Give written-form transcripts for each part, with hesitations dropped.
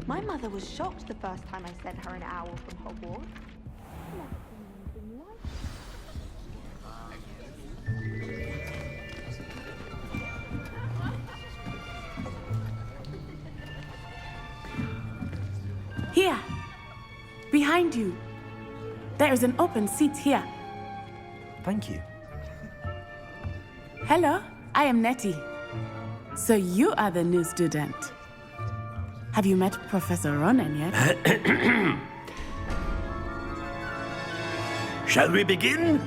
My mother was shocked the first time I sent her an owl from Hogwarts. Here, behind you. There is an open seat here. Thank you. Hello, I am Nettie. So you are the new student. Have you met Professor Ronan yet? Shall we begin?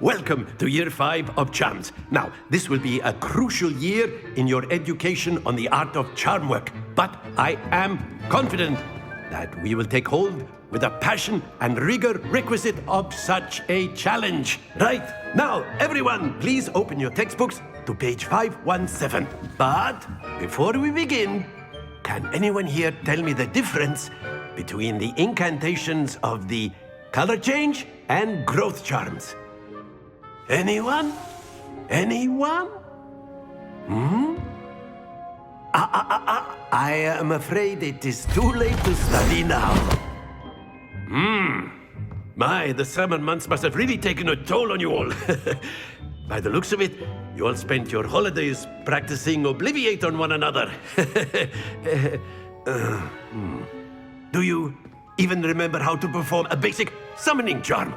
Welcome to Year 5 of Charms. Now, this will be a crucial year in your education on the art of charm work, but I am confident that we will take hold with the passion and rigor requisite of such a challenge. Right, now, everyone, please open your textbooks to page 517. But before we begin, can anyone here tell me the difference between the incantations of the color change and growth charms? Anyone? Anyone? I am afraid it is too late to study now. My, the summer months must have really taken a toll on you all. By the looks of it, you all spent your holidays practicing Obliviate on one another. Do you even remember how to perform a basic summoning charm?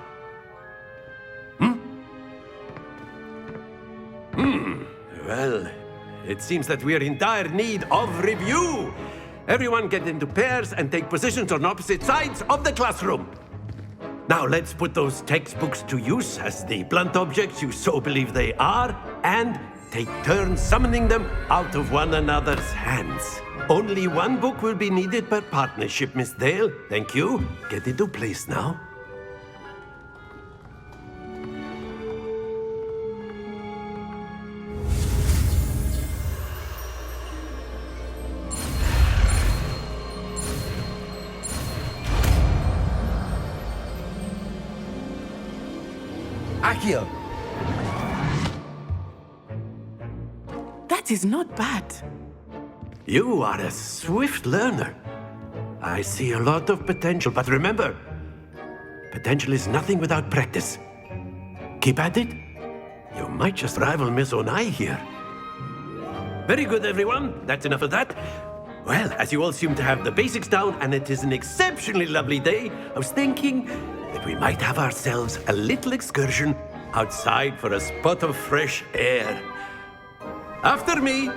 Well, it seems that we are in dire need of review. Everyone get into pairs and take positions on opposite sides of the classroom. Now let's put those textbooks to use as the blunt objects you so believe they are, and take turns summoning them out of one another's hands. Only one book will be needed per partnership, Miss Dale. Thank you. Get into place now. Accio! That is not bad. You are a swift learner. I see a lot of potential, but remember, potential is nothing without practice. Keep at it. You might just rival Miss Onai here. Very good, everyone. That's enough of that. Well, as you all seem to have the basics down, and it is an exceptionally lovely day, I was thinking that we might have ourselves a little excursion outside for a spot of fresh air. After me.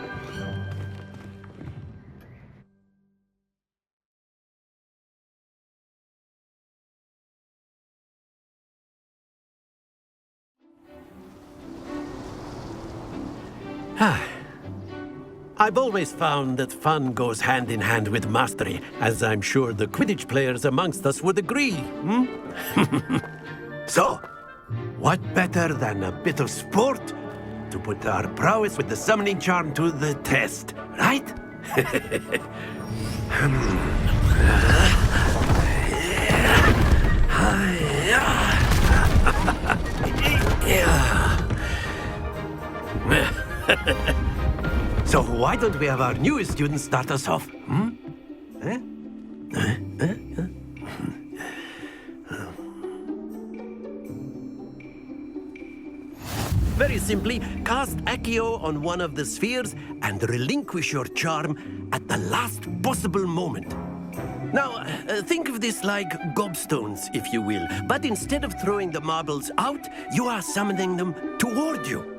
I've always found that fun goes hand in hand with mastery, as I'm sure the Quidditch players amongst us would agree. So, what better than a bit of sport to put our prowess with the summoning charm to the test, right? So why don't we have our newest student start us off? Very simply, cast Accio on one of the spheres and relinquish your charm at the last possible moment. Now, think of this like gobstones, if you will, but instead of throwing the marbles out, you are summoning them toward you.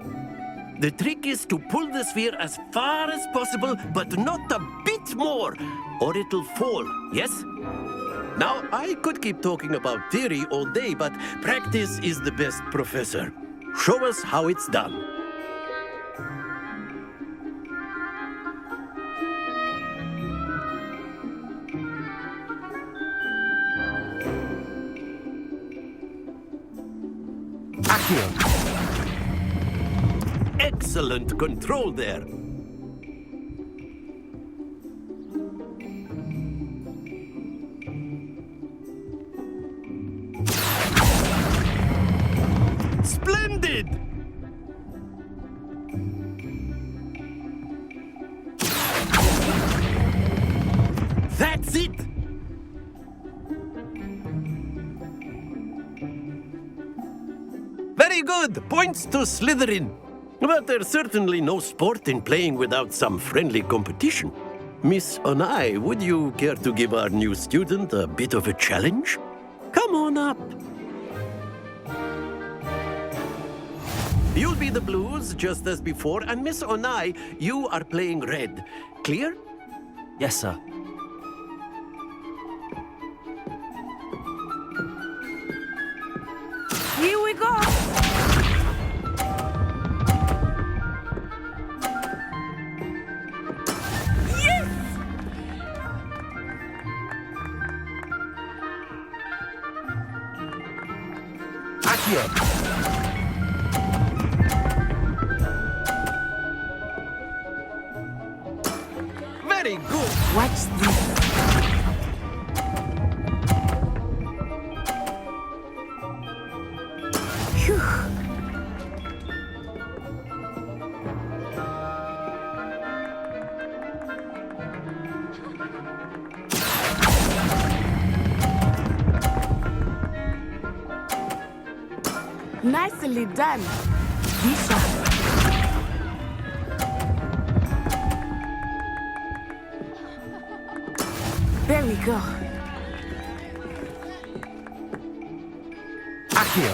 The trick is to pull the sphere as far as possible, but not a bit more, or it'll fall, yes? Now, I could keep talking about theory all day, but practice is the best professor. Show us how it's done. Accio! Excellent control there. Splendid! That's it! Very good! Points to Slytherin. But there's certainly no sport in playing without some friendly competition. Miss Onai, would you care to give our new student a bit of a challenge? Come on up. You'll be the blues, just as before, and Miss Onai, you are playing red. Clear? Yes, sir. Here we go! Yes! Accio. Very good. Watch this. Phew. Nicely done. Be sharp. There we go. Accio.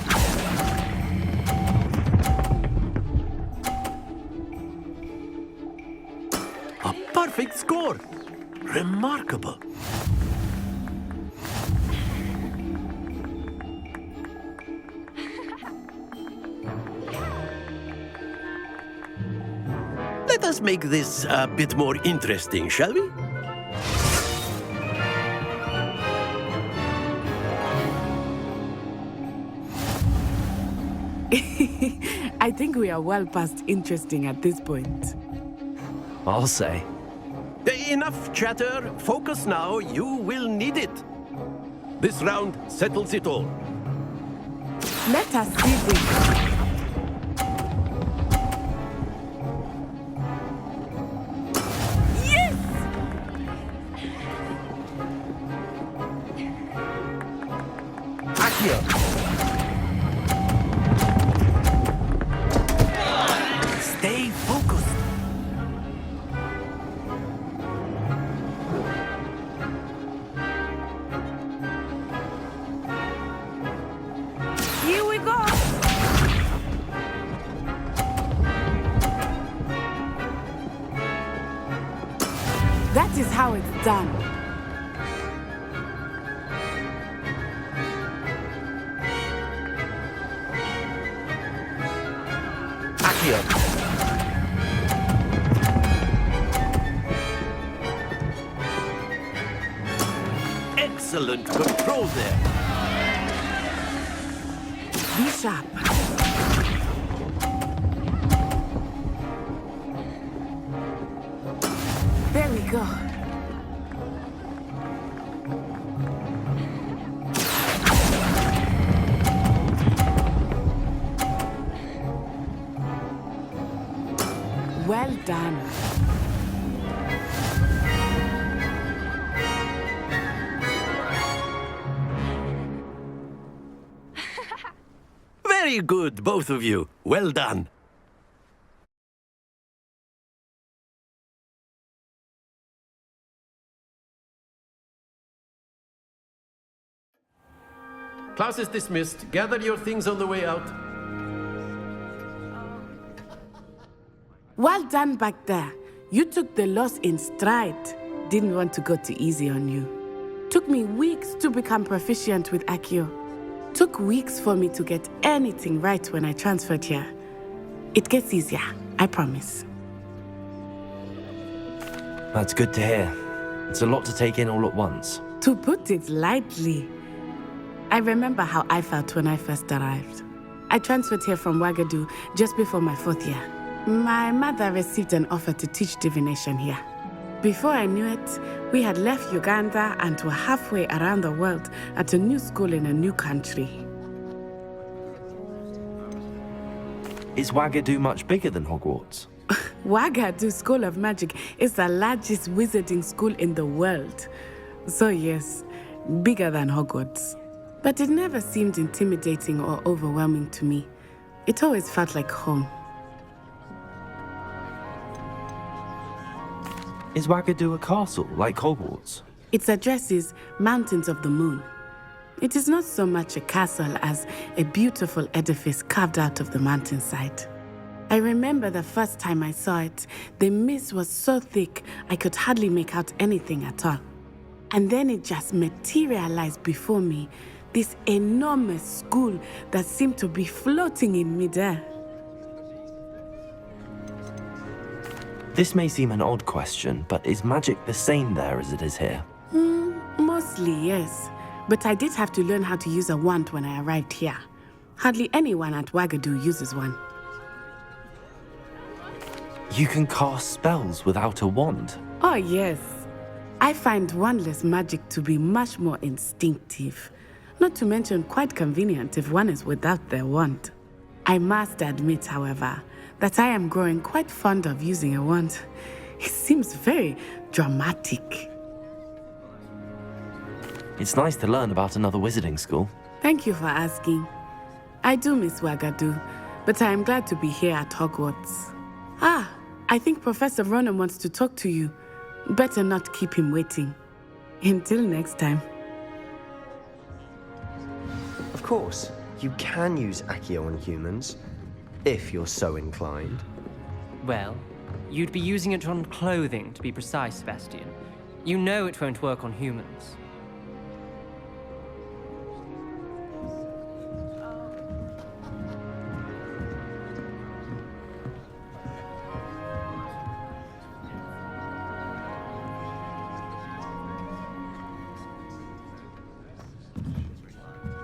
A perfect score. Remarkable. Let us make this a bit more interesting, shall we? I think we are well past interesting at this point. I'll say. Enough chatter. Focus now. You will need it. This round settles it all. Let us see this. Yes! Accio. Stay focused. Here we go. That is how it's done. Accio. Excellent control there. Be sharp. There we go. Well done. Very good, both of you. Well done. Class is dismissed. Gather your things on the way out. Well done back there. You took the loss in stride. Didn't want to go too easy on you. Took me weeks to become proficient with Accio. Took weeks for me to get anything right when I transferred here. It gets easier, I promise. That's good to hear. It's a lot to take in all at once. To put it lightly, I remember how I felt when I first arrived. I transferred here from Wagadu just before my 4th year. My mother received an offer to teach divination here. Before I knew it, we had left Uganda and were halfway around the world at a new school in a new country. Is Wagadu much bigger than Hogwarts? Wagadu School of Magic is the largest wizarding school in the world. So yes, bigger than Hogwarts. But it never seemed intimidating or overwhelming to me. It always felt like home. Is Wagadu a castle, like Hogwarts? Its address is Mountains of the Moon. It is not so much a castle as a beautiful edifice carved out of the mountainside. I remember the first time I saw it, the mist was so thick I could hardly make out anything at all. And then it just materialized before me, this enormous school that seemed to be floating in midair. This may seem an odd question, but is magic the same there as it is here? Mostly, yes. But I did have to learn how to use a wand when I arrived here. Hardly anyone at Wagadu uses one. You can cast spells without a wand. Oh, yes. I find wandless magic to be much more instinctive. Not to mention quite convenient if one is without their wand. I must admit, however, that I am growing quite fond of using a wand. It seems very dramatic. It's nice to learn about another wizarding school. Thank you for asking. I do miss Wagadu, but I am glad to be here at Hogwarts. I think Professor Ronan wants to talk to you. Better not keep him waiting. Until next time. Of course, you can use Accio on humans, if you're so inclined. Well, you'd be using it on clothing, to be precise, Sebastian. You know it won't work on humans.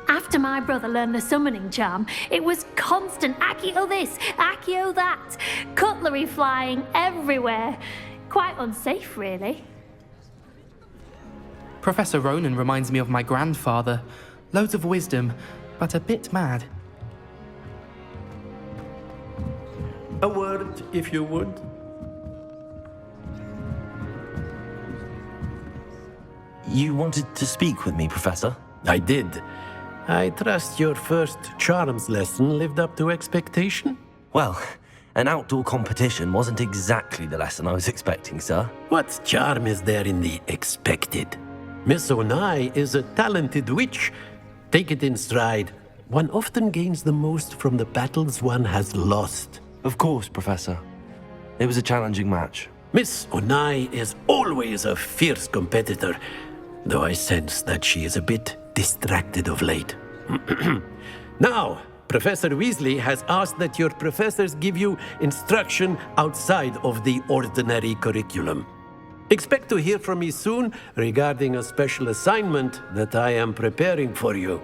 After my brother learned the summoning charm, it was constant Accio this, Accio that, cutlery flying everywhere. Quite unsafe, really. Professor Ronan reminds me of my grandfather. Loads of wisdom, but a bit mad. A word, if you would. You wanted to speak with me, Professor? I did. I trust your first charms lesson lived up to expectation? Well, an outdoor competition wasn't exactly the lesson I was expecting, sir. What charm is there in the expected? Miss Onai is a talented witch. Take it in stride. One often gains the most from the battles one has lost. Of course, Professor. It was a challenging match. Miss Onai is always a fierce competitor, though I sense that she is a bit distracted of late. Now, Professor Weasley has asked that your professors give you instruction outside of the ordinary curriculum. Expect to hear from me soon regarding a special assignment that I am preparing for you.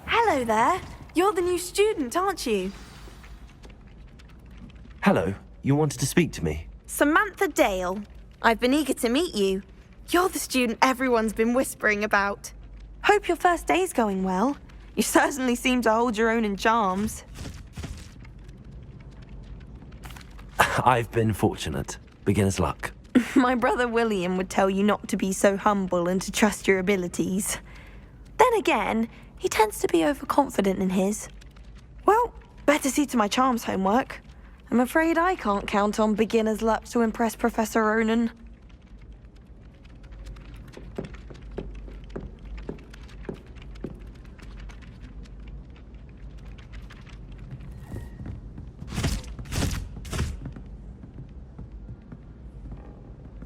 Hello there. You're the new student, aren't you? Hello, you wanted to speak to me? Samantha Dale. I've been eager to meet you. You're the student everyone's been whispering about. Hope your first day's going well. You certainly seem to hold your own in charms. I've been fortunate. Beginner's luck. My brother William would tell you not to be so humble and to trust your abilities. Then again, he tends to be overconfident in his. Well, better see to my charms homework. I'm afraid I can't count on beginner's luck to impress Professor Ronan.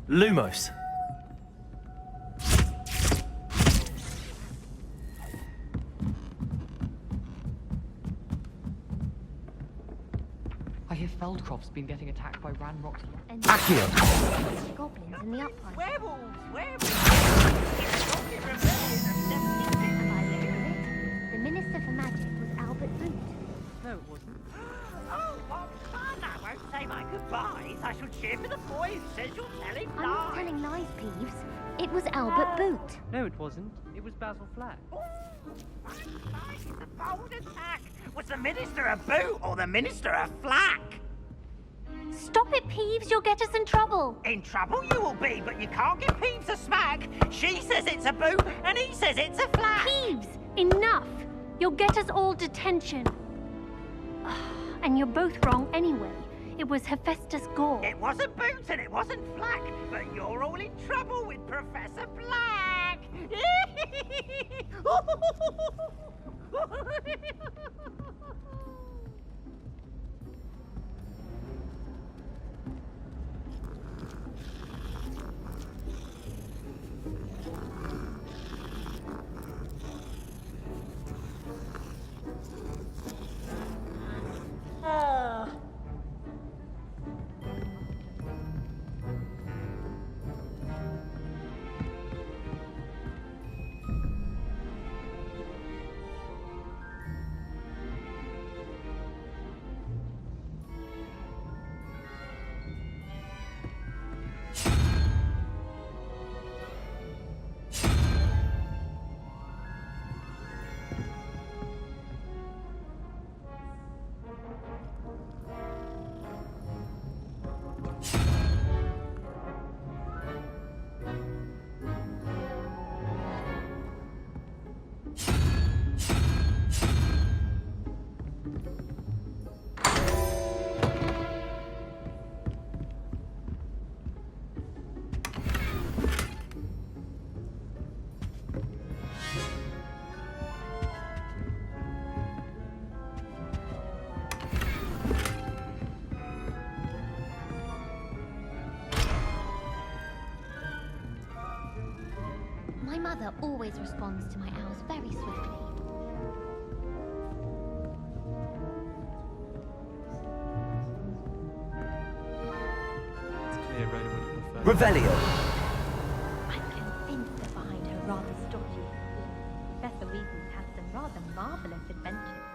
Lumos. I hear Feldcroft's been getting attacked by Ranrock's Accio. goblins in the upright. Werewolves! The Minister for Magic was Albert Boot. No, it wasn't. Oh, what fun! I won't say my goodbyes. lies, I shall cheer for the boy who says you're telling I'm not telling lies, Peeves. It was Albert Boot. No, it wasn't. It was Basil Flack. The bold attack! Was the Minister a boot or the Minister a flack? Stop it, Peeves. You'll get us in trouble. In trouble you will be, but you can't give Peeves a smack. She says it's a boot, and he says it's a flack. Peeves, enough. You'll get us all detention. And you're both wrong anyway. It was Hephaestus Gore. It wasn't boot and it wasn't flack, but you're all in trouble with Professor Black. My mother always responds to my owls very swiftly. It's clear Rhoda would prefer. Revelio! I'm convinced that behind her rather stodgy Professor Weasley has some rather marvelous adventures.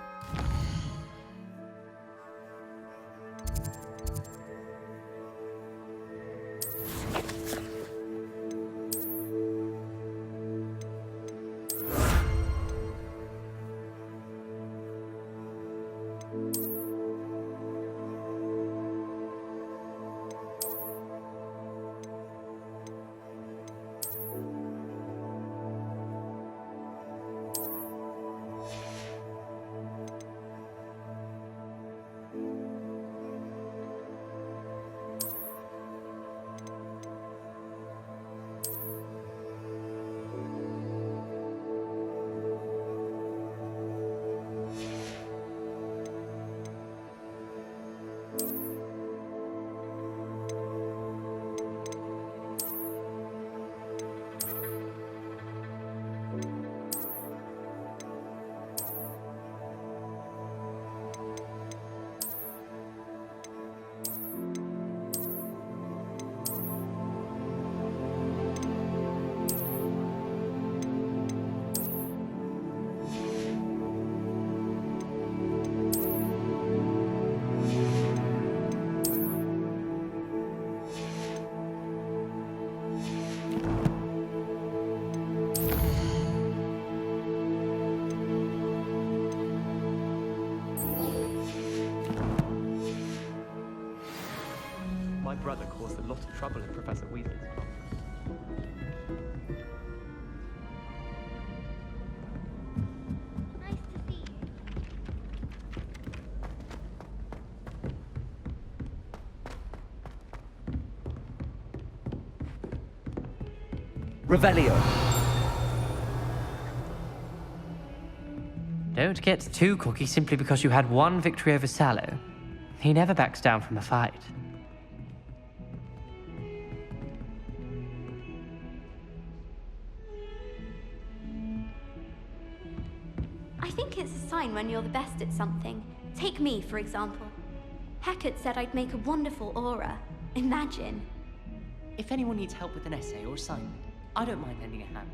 My brother caused a lot of trouble in Professor Weasley's class. Nice to see you. Revelio! Don't get too cocky simply because you had one victory over Sallow. He never backs down from a fight. I think it's a sign when you're the best at something. Take me, for example. Hecate said I'd make a wonderful aura. Imagine. If anyone needs help with an essay or assignment, I don't mind lending a hand.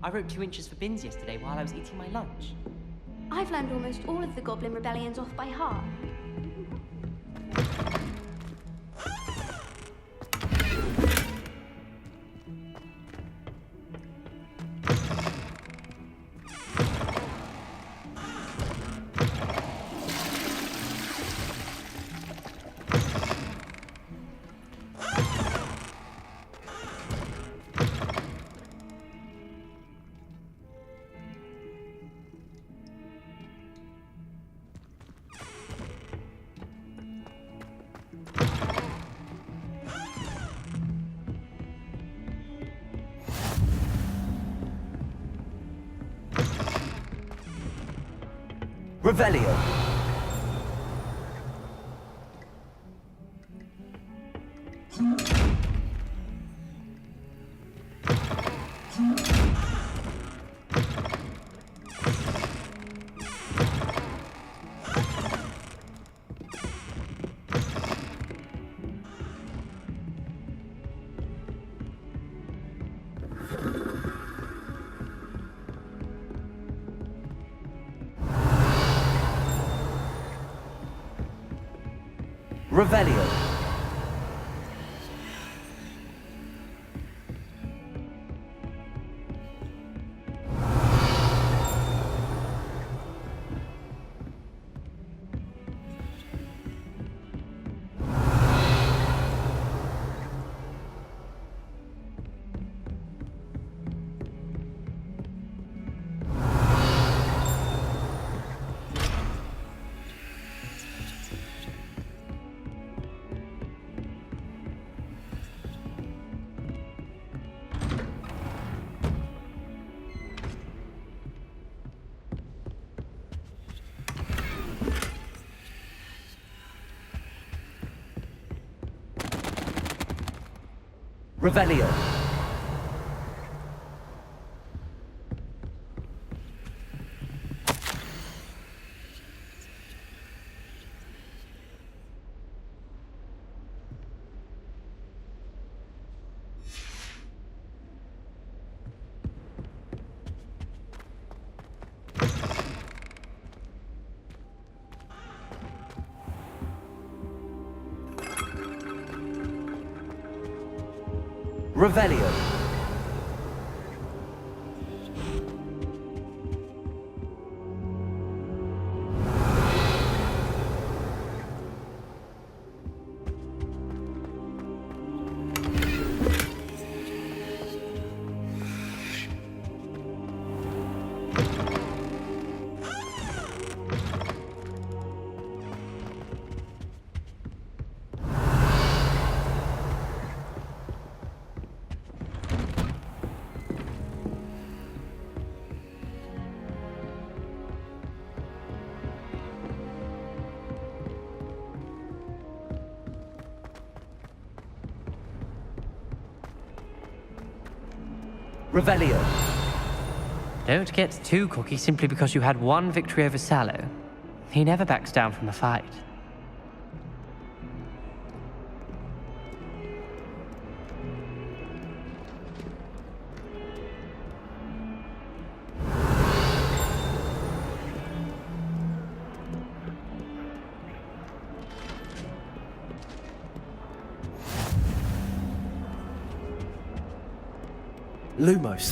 I wrote 2 inches for bins yesterday while I was eating my lunch. I've learned almost all of the Goblin Rebellions off by heart. Revelio. Revelio. Revelio. Revelio. Revelio. Don't get too cocky simply because you had one victory over Sallow. He never backs down from a fight. Lumos.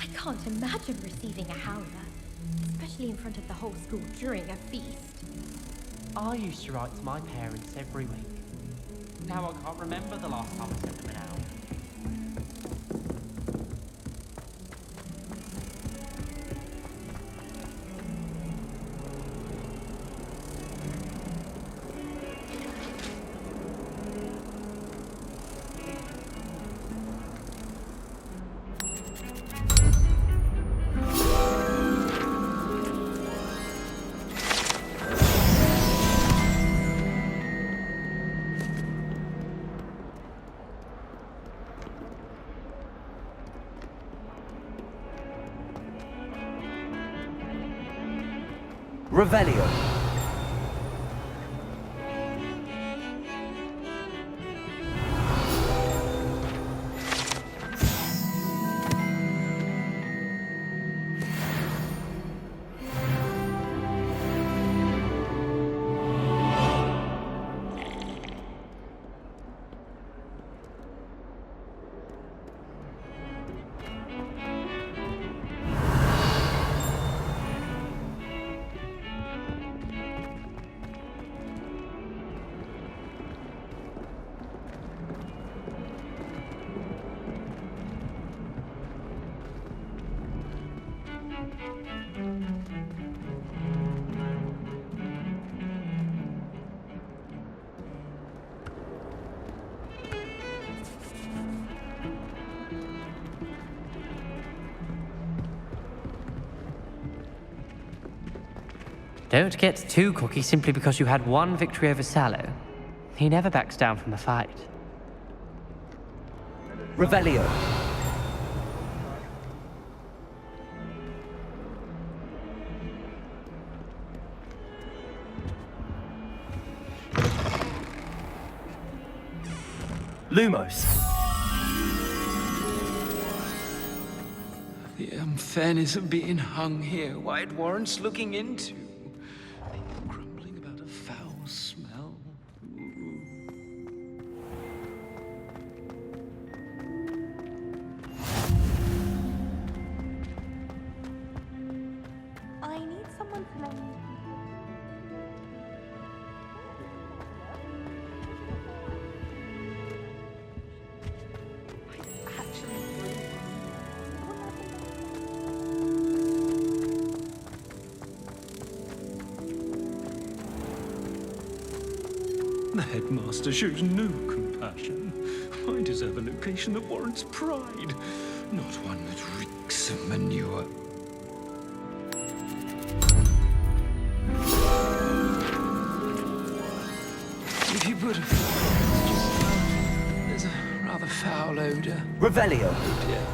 I can't imagine receiving a howler, especially in front of the whole school during a feast. I used to write to my parents every week. Now I can't remember the last time I sent them an owl. Revelio. Don't get too cocky simply because you had one victory over Sallow. He never backs down from a fight. Revelio. Lumos. The unfairness of being hung here, why it warrants looking into. People grumbling about a foul smell. I need someone to lend me. The headmaster shows no compassion. I deserve a location that warrants pride, not one that reeks of manure. If you put a there's a rather foul odor. Revelio. Oh dear.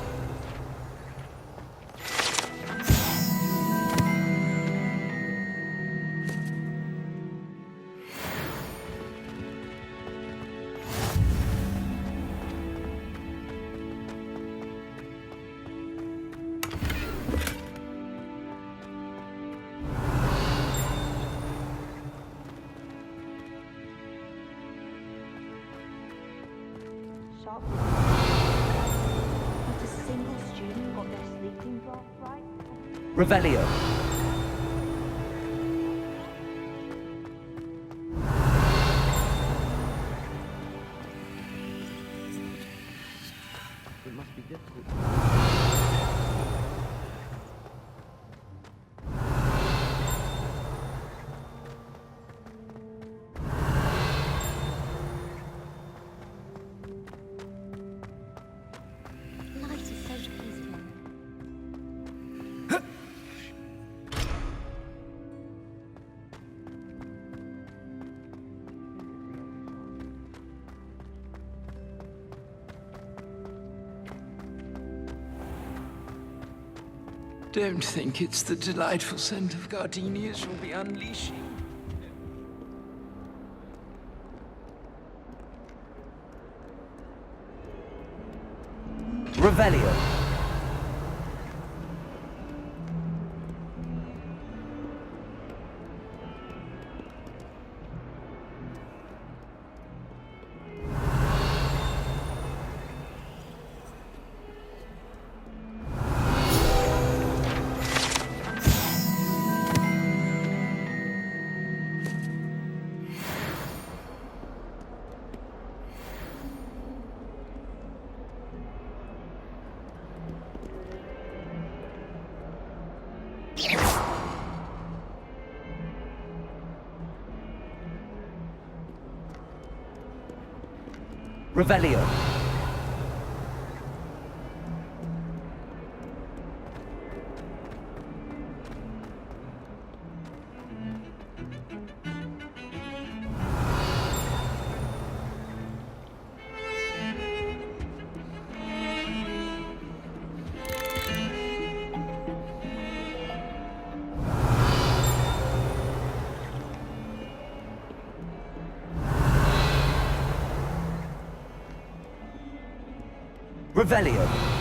Not a single student got their sleeping draft right. Revelio. It must be difficult. Light is so peaceful. Don't think it's the delightful scent of gardenias you'll be unleashing. Revelio. Revelio. Revelio.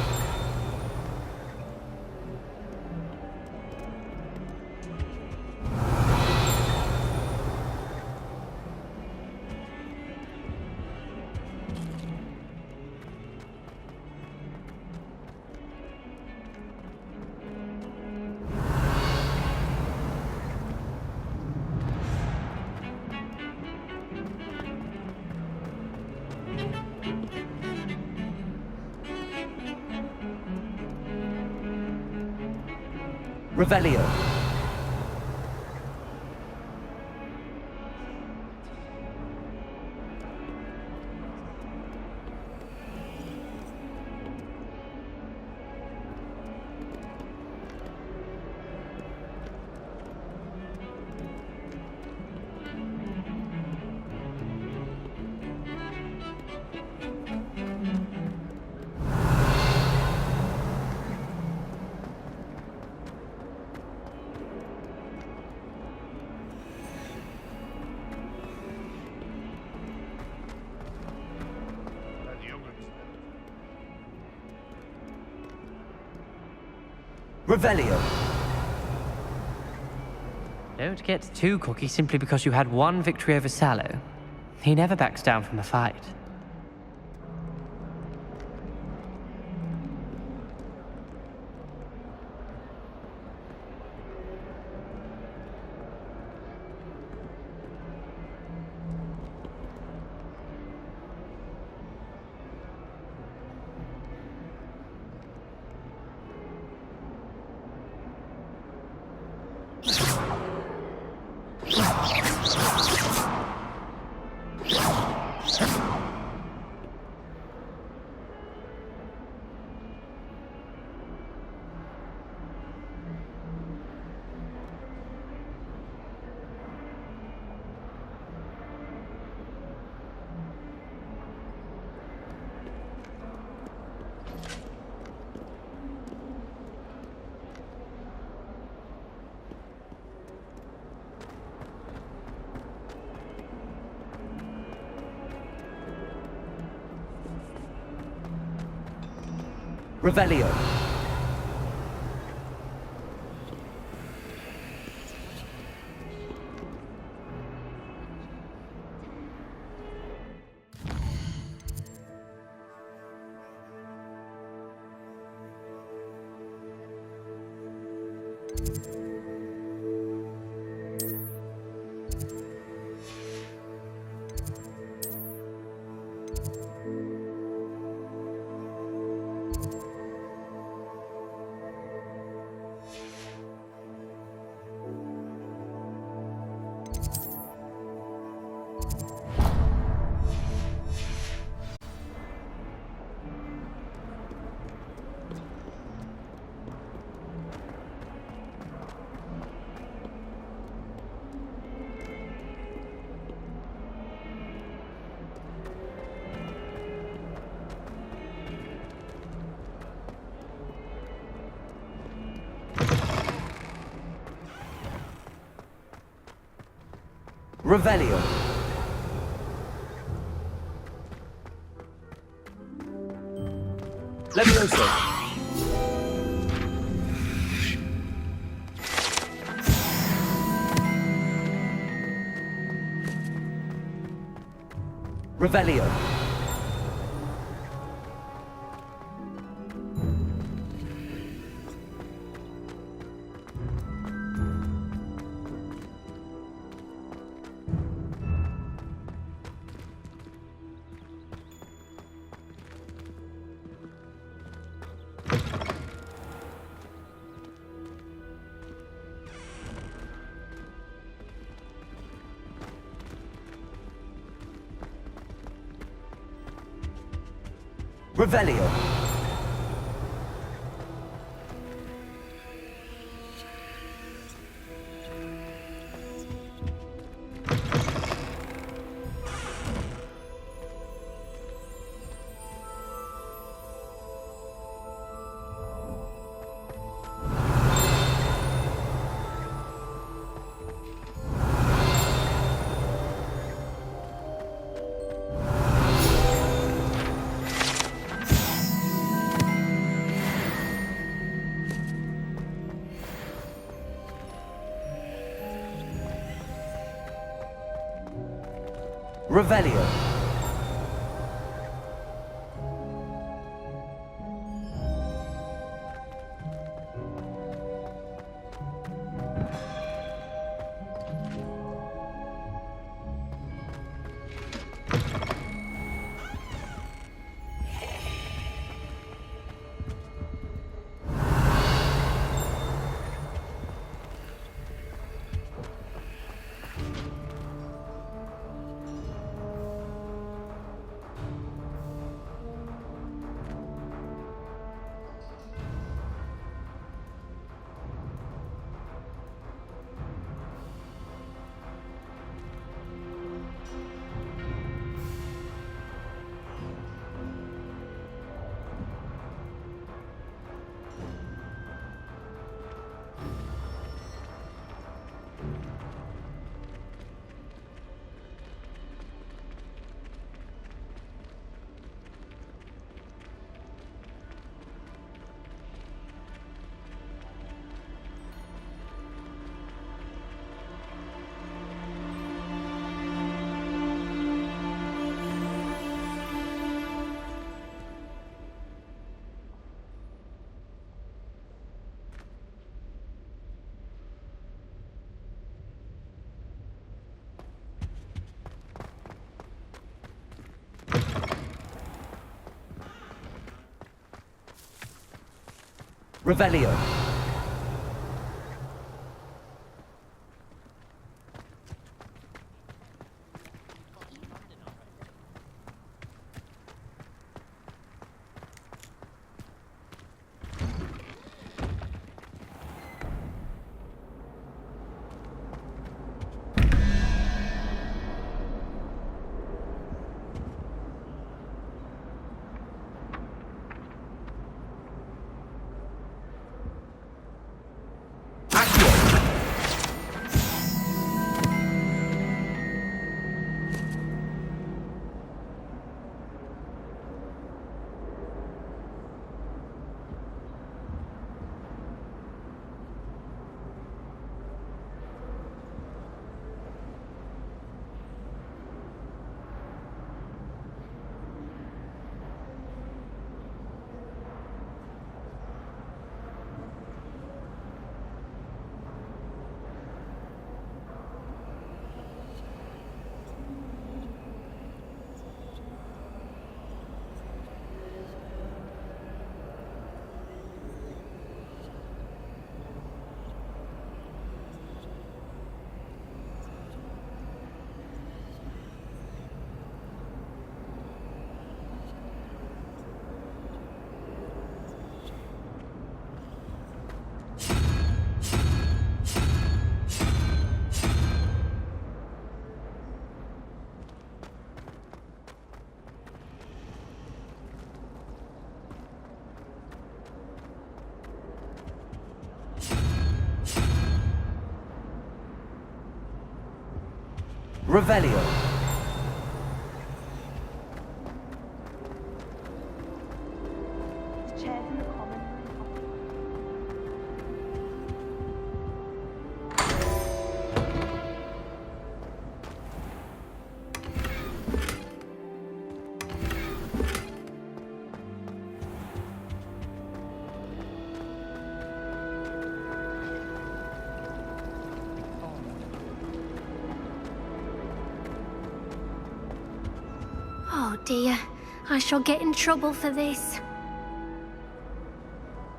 Revelio. Revelio. Don't get too cocky simply because you had one victory over Sallow. He never backs down from a fight. Revelio. Revelio. Levioso. Revelio. Revelio. Revelio. Revelio. Revelio. Chairs in the common room. Oh dear, I shall get in trouble for this.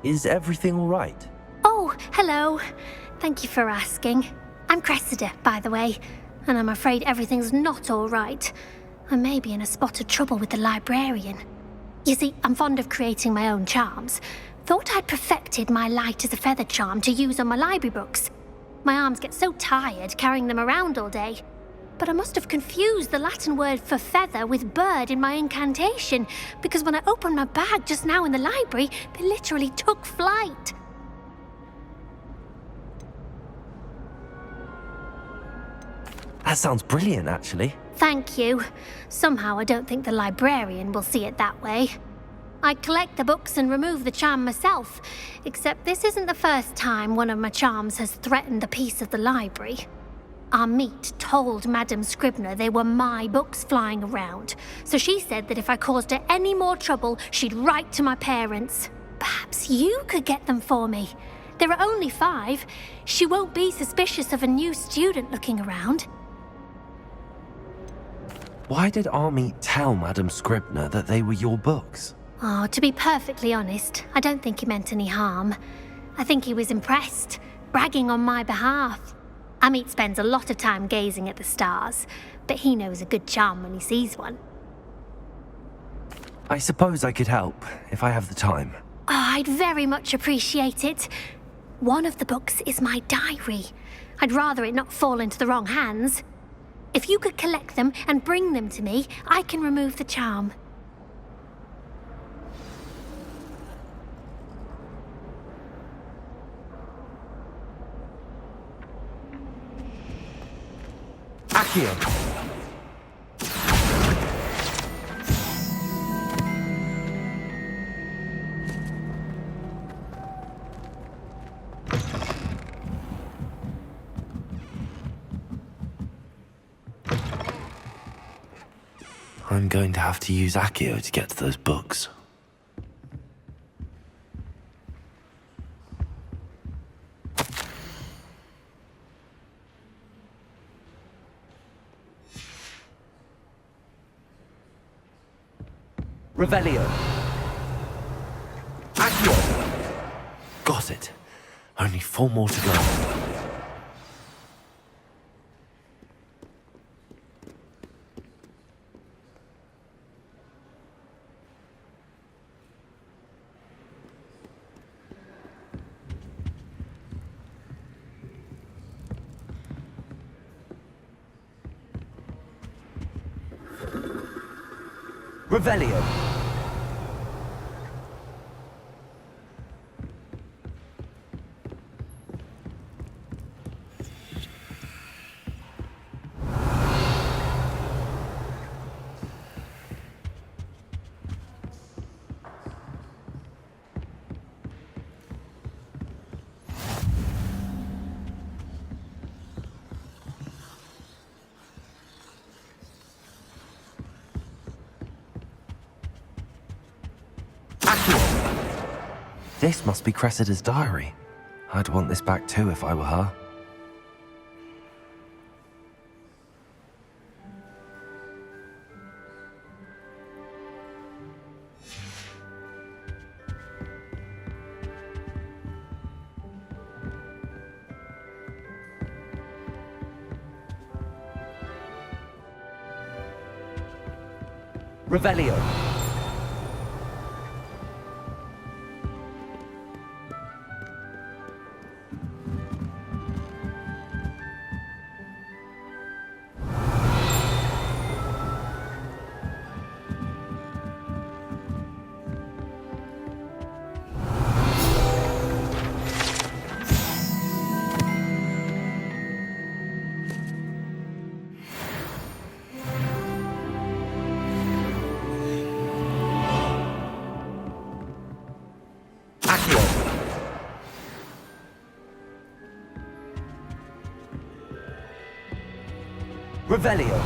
Is everything all right? Oh, hello. Thank you for asking. I'm Cressida, by the way, and I'm afraid everything's not all right. I may be in a spot of trouble with the librarian. You see, I'm fond of creating my own charms. Thought I'd perfected my light as a feather charm to use on my library books. My arms get so tired carrying them around all day. But I must have confused the Latin word for feather with bird in my incantation, because when I opened my bag just now in the library, they literally took flight. That sounds brilliant, actually. Thank you. Somehow I don't think the librarian will see it that way. I collect the books and remove the charm myself, except this isn't the first time one of my charms has threatened the peace of the library. Our meet told Madame Scribner they were my books flying around, so she said that if I caused her any more trouble, she'd write to my parents. Perhaps you could get them for me. There are only 5. She won't be suspicious of a new student looking around. Why did Army tell Madame Scribner that they were your books? Oh, to be perfectly honest, I don't think he meant any harm. I think he was impressed, bragging on my behalf. Amit spends a lot of time gazing at the stars, but he knows a good charm when he sees one. I suppose I could help, if I have the time. Oh, I'd very much appreciate it. One of the books is my diary. I'd rather it not fall into the wrong hands. If you could collect them and bring them to me, I can remove the charm. Accio! I'm going to have to use Accio to get to those books. Revelio. Accio! Only 4 more to go. Revelio. This must be Cressida's diary. I'd want this back too if I were her. Revelio. Revelio.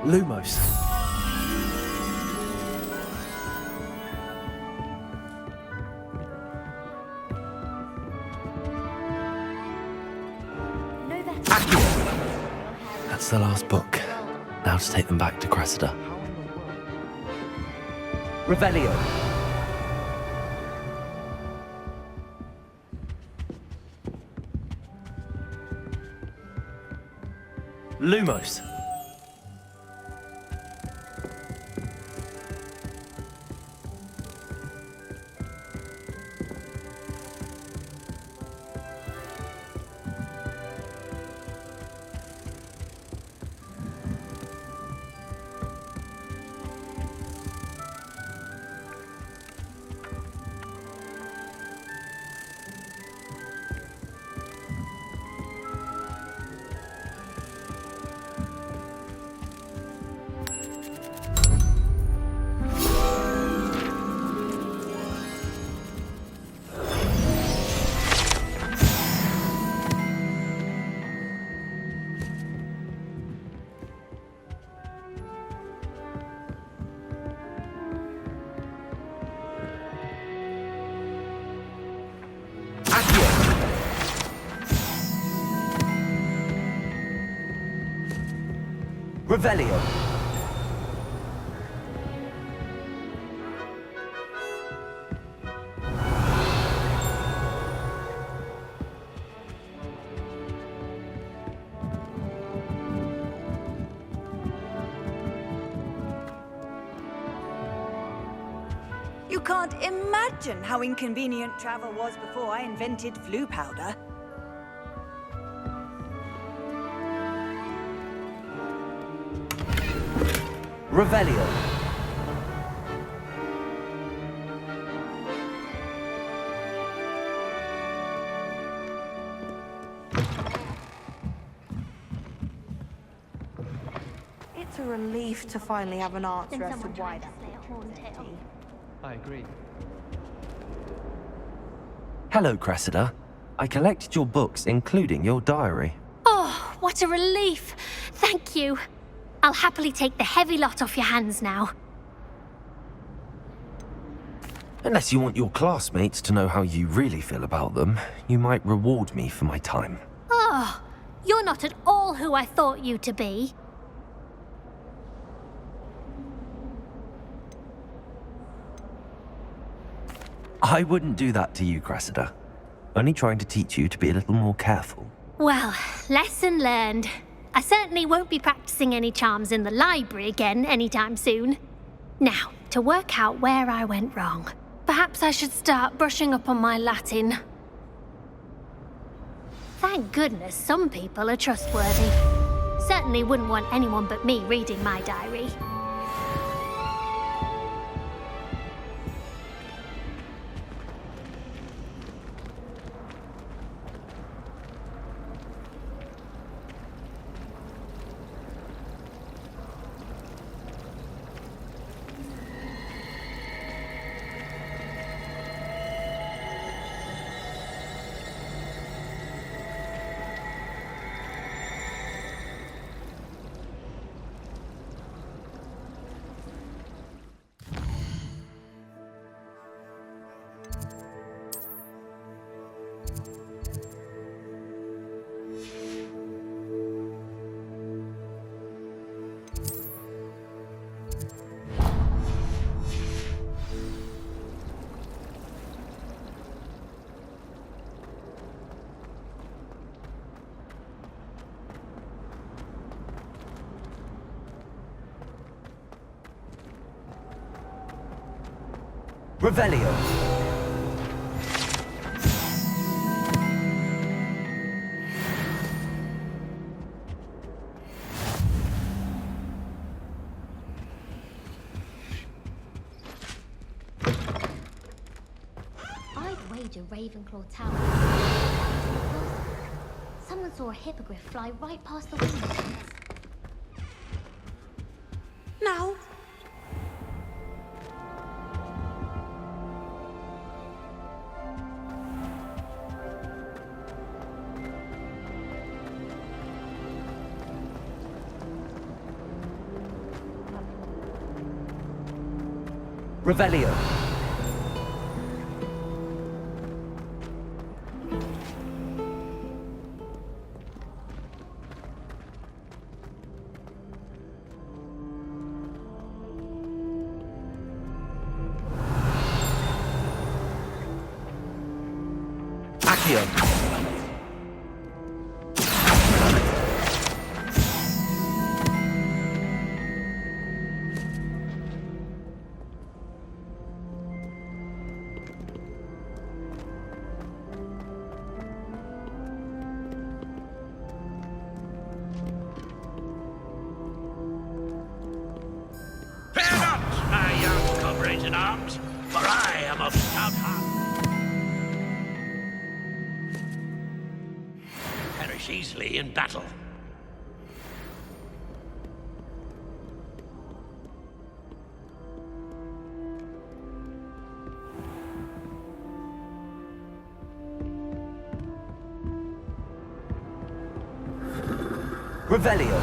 Lumos. That's the last book. Now to take them back to Cressida. Revelio. Lumos. Revelio. You can't imagine how inconvenient travel was before I invented flu powder. Revelio. It's a relief to finally have an answer as to why that I agree. Hello, Cressida. I collected your books, including your diary. Oh, what a relief. Thank you. I'll happily take the heavy lot off your hands now. Unless you want your classmates to know how you really feel about them, you might reward me for my time. Oh, you're not at all who I thought you to be. I wouldn't do that to you, Cressida. Only trying to teach you to be a little more careful. Well, lesson learned. I certainly won't be practicing any charms in the library again anytime soon. Now, to work out where I went wrong. Perhaps I should start brushing up on my Latin. Thank goodness some people are trustworthy. Certainly wouldn't want anyone but me reading my diary. Revelio. I'd wager Ravenclaw Tower. Someone saw a hippogriff fly right past the window. Now. Revelio. Accio. Fear not, my young comrades in arms, for I am of stout heart. Perish easily in battle. Revelio.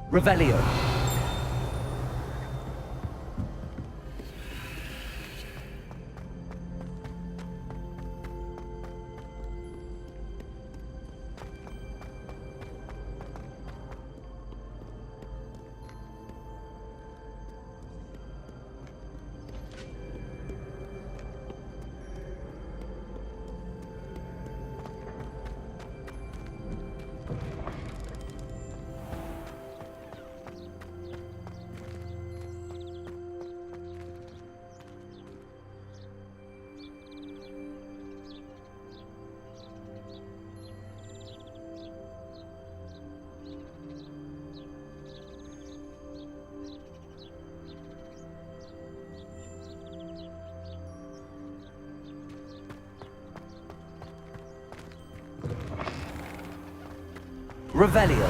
Revelio. Revelio.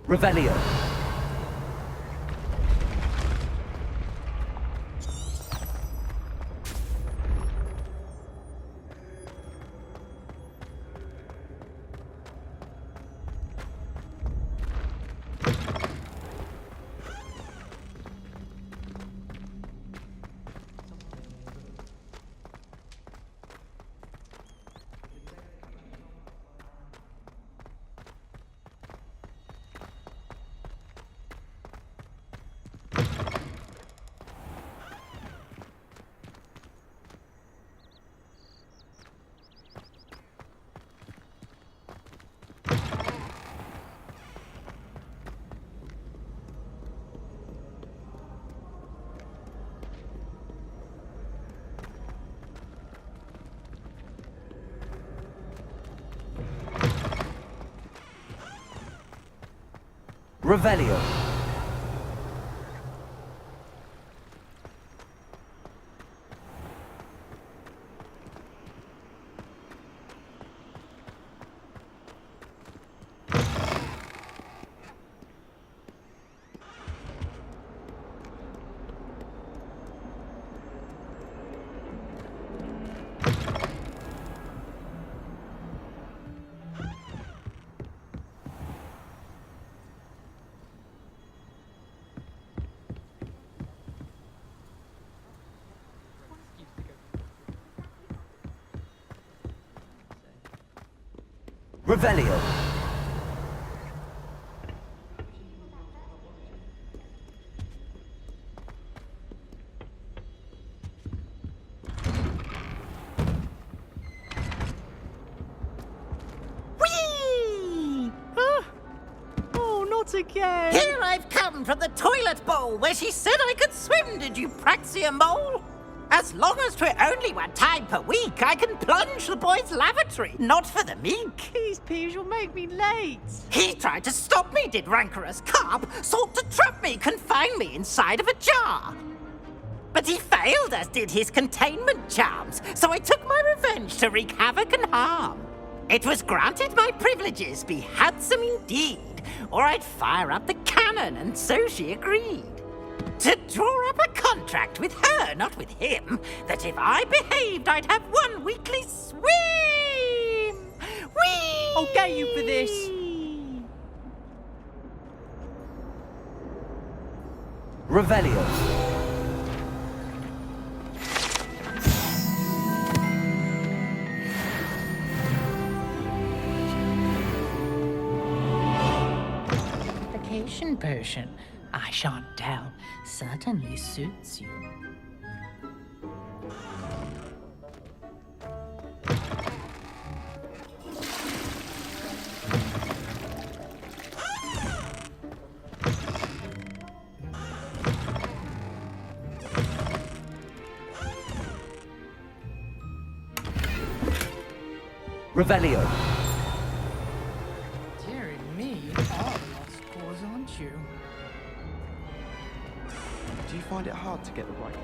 Revelio. Revelio. Revelio. Whee! Oh, not again. Here I've come from the toilet bowl where she said I could swim, did you Praxia mole? As long as 'twere only one time per week, I can plunge the boy's lavatory, not for the meek. Please, Peeves, you'll make me late. He tried to stop me, did rancorous carp, sought to trap me, confine me inside of a jar. But he failed, as did his containment charms, so I took my revenge to wreak havoc and harm. It was granted my privileges be handsome indeed, or I'd fire up the cannon, and so she agreed. To draw up a contract with her, not with him, that if I behaved, I'd have one weekly swim! Whee! I'll get you for this! Revelio. Vacation potion. I shan't tell. Certainly suits you. Revelio. Dearie me, you are a lost cause, aren't you? Do you find it hard to get the right